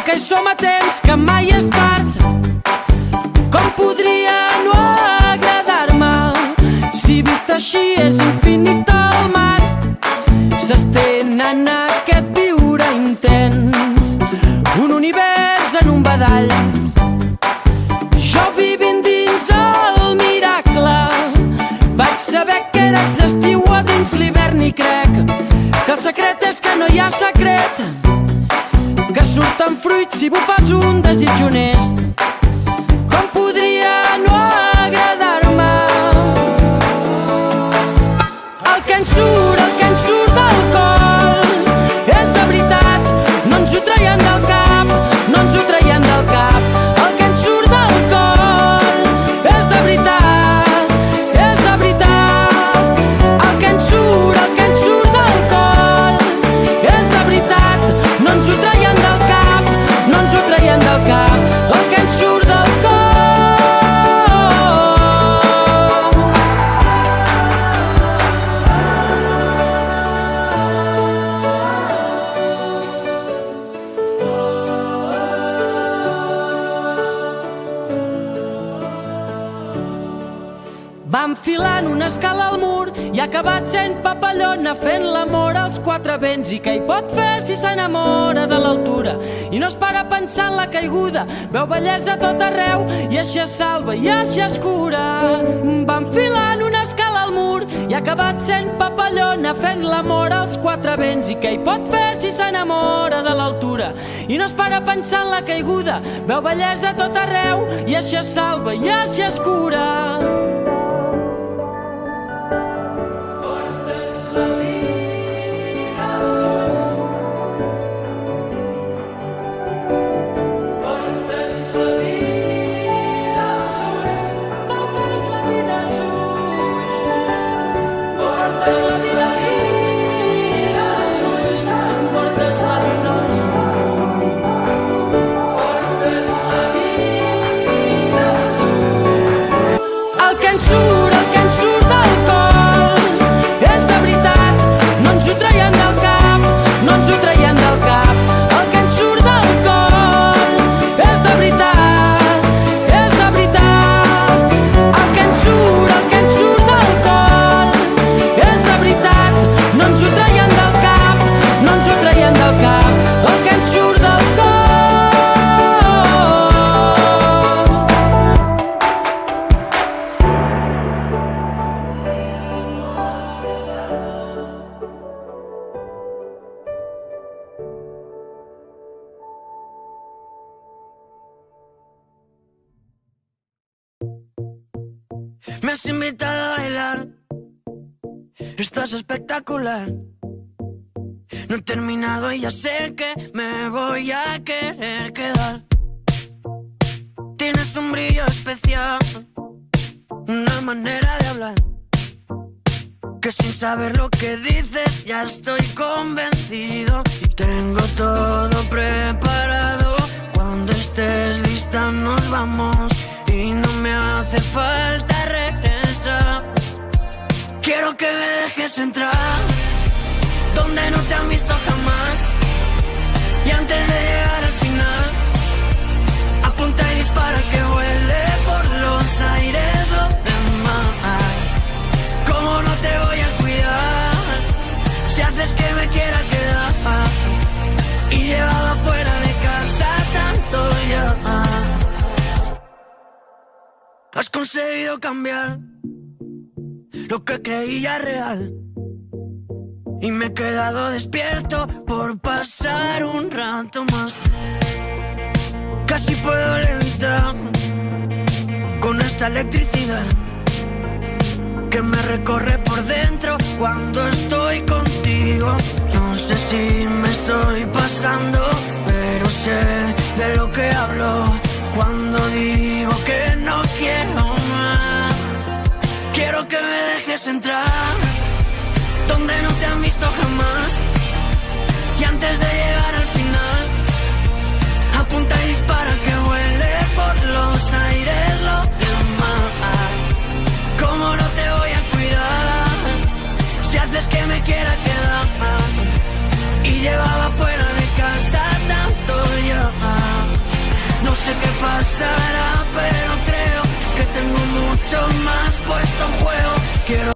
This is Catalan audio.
que hi som a temps, que mai és tard. Com podria no agradar-me si vist així és infinit el mar? S'estén en aquest viure intens, un univers en un badall. Jo vivint dins el miracle, vaig saber que eres estiu a dins l'hivern i crec que el secret és que no hi ha secret, que surten fruits si bufes un desig honest. Com podria no agradar-me el que ens surt del cor és de veritat, no ens ho traiem del cap, no ens ho traiem del cap. El que ens surt del cor és de veritat, és de veritat. El que ens surt del cor és de veritat, no ens ho traiem del cap, no ens ho traiem del cap. El que ens surt del cor. Va enfilant una escala al mur i ha acabat sent papallona fent l'amor als quatre vents. I què hi pot fer si s'enamora de l'altura i no es para a pensar en la caiguda? Veu bellesa a tot arreu i així es salva i així es cura. Va enfilant una escala al mur i ha acabat sent papallona fent l'amor als quatre vents. I què hi pot fer si s'enamora de l'altura i no es para a pensar en la caiguda? Veu bellesa a tot arreu i així es salva i així es cura. El que ens surt del cor és de veritat, no ens ho traiem del cap, no ens ho traiem del cap. El que ens surt del cor és de veritat, és de veritat. El que ens surt del cor és de veritat, no ens ho traiem del cap, no ens ho traiem del cap. El que ens surt del cor. Me has invitado a bailar, estás espectacular. No he terminado y ya sé que me voy a querer quedar. Tienes un brillo especial, una manera de hablar, que sin saber lo que dices ya estoy convencido. Y tengo todo preparado, cuando estés lista nos vamos. Y no me hace falta regresar. Quiero que me dejes entrar donde no te han visto jamás. Y antes de llegar al final, apunta y dispara que vuele por los aires lo demás. ¿Cómo no te voy a cuidar si haces que me quiera quedar? Y llevado afuera de casa tanto ya. Has conseguido cambiar lo que creía real y me he quedado despierto por pasar un rato más. Casi puedo levitar con esta electricidad que me recorre por dentro cuando estoy contigo. No sé si me estoy pasando, pero sé de lo que hablo cuando digo que no quiero más. Quiero que me dejes entrar donde no te han visto jamás. Y antes de llegar al final, apunta y dispara que vuele por los aires lo demás. ¿Cómo no te voy a cuidar si haces que me quiera quedar? Y llevaba fuera de casa tanto ya. mucho más puesto en juego.